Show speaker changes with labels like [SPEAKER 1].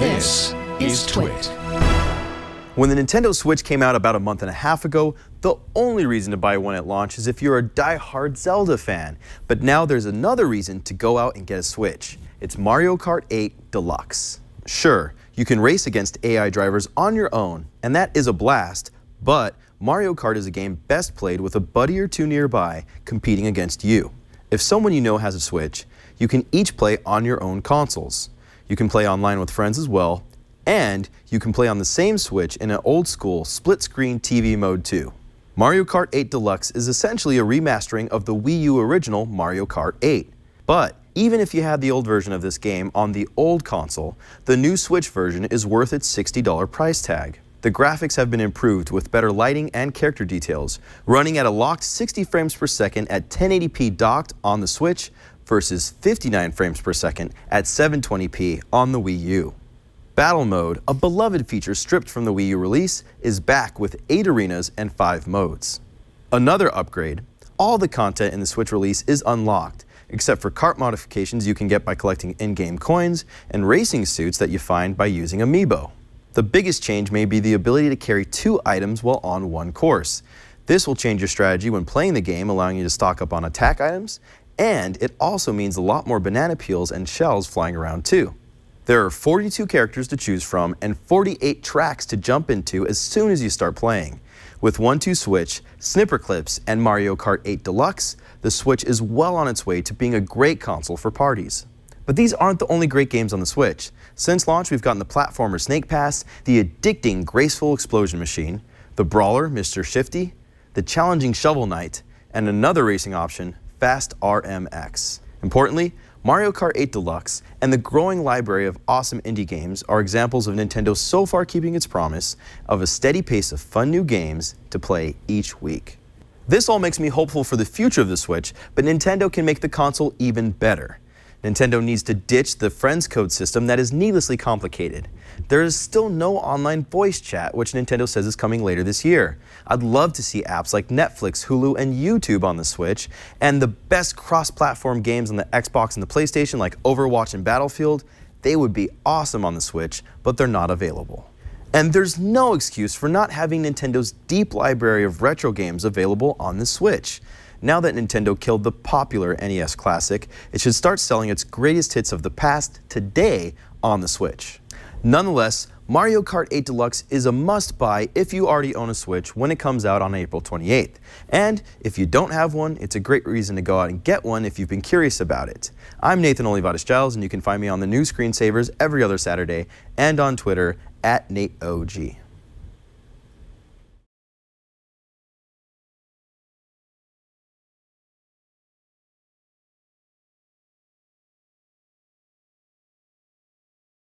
[SPEAKER 1] This is TWiT.
[SPEAKER 2] When the Nintendo Switch came out about a month and a half ago, the only reason to buy one at launch is if you're a die-hard Zelda fan. But now there's another reason to go out and get a Switch. It's Mario Kart 8 Deluxe. Sure, you can race against AI drivers on your own, and that is a blast, but Mario Kart is a game best played with a buddy or two nearby competing against you. If someone you know has a Switch, you can each play on your own consoles. You can play online with friends as well, and you can play on the same Switch in an old-school split-screen TV mode too. Mario Kart 8 Deluxe is essentially a remastering of the Wii U original Mario Kart 8. But even if you had the old version of this game on the old console, the new Switch version is worth its $60 price tag. The graphics have been improved with better lighting and character details, running at a locked 60 frames per second at 1080p docked on the Switch versus 59 frames per second at 720p on the Wii U. Battle Mode, a beloved feature stripped from the Wii U release, is back with 8 arenas and 5 modes. Another upgrade, all the content in the Switch release is unlocked, except for kart modifications you can get by collecting in-game coins and racing suits that you find by using Amiibo. The biggest change may be the ability to carry 2 items while on one course. This will change your strategy when playing the game, allowing you to stock up on attack items, and it also means a lot more banana peels and shells flying around too. There are 42 characters to choose from and 48 tracks to jump into as soon as you start playing. With 1-2-Switch, Snipper Clips, and Mario Kart 8 Deluxe, the Switch is well on its way to being a great console for parties. But these aren't the only great games on the Switch. Since launch, we've gotten the platformer Snake Pass, the addicting Graceful Explosion Machine, the brawler Mr. Shifty, the challenging Shovel Knight, and another racing option, Fast RMX. Importantly, Mario Kart 8 Deluxe and the growing library of awesome indie games are examples of Nintendo so far keeping its promise of a steady pace of fun new games to play each week. This all makes me hopeful for the future of the Switch, but Nintendo can make the console even better. Nintendo needs to ditch the Friends Code system that is needlessly complicated. There is still no online voice chat, which Nintendo says is coming later this year. I'd love to see apps like Netflix, Hulu, and YouTube on the Switch, and the best cross-platform games on the Xbox and the PlayStation like Overwatch and Battlefield. They would be awesome on the Switch, but they're not available. And there's no excuse for not having Nintendo's deep library of retro games available on the Switch. Now that Nintendo killed the popular NES Classic, it should start selling its greatest hits of the past today on the Switch. Nonetheless, Mario Kart 8 Deluxe is a must-buy if you already own a Switch when it comes out on April 28th. And if you don't have one, it's a great reason to go out and get one if you've been curious about it. I'm Nathan Olivarez-Giles, and you can find me on the new screensavers every other Saturday and on Twitter @NateOG.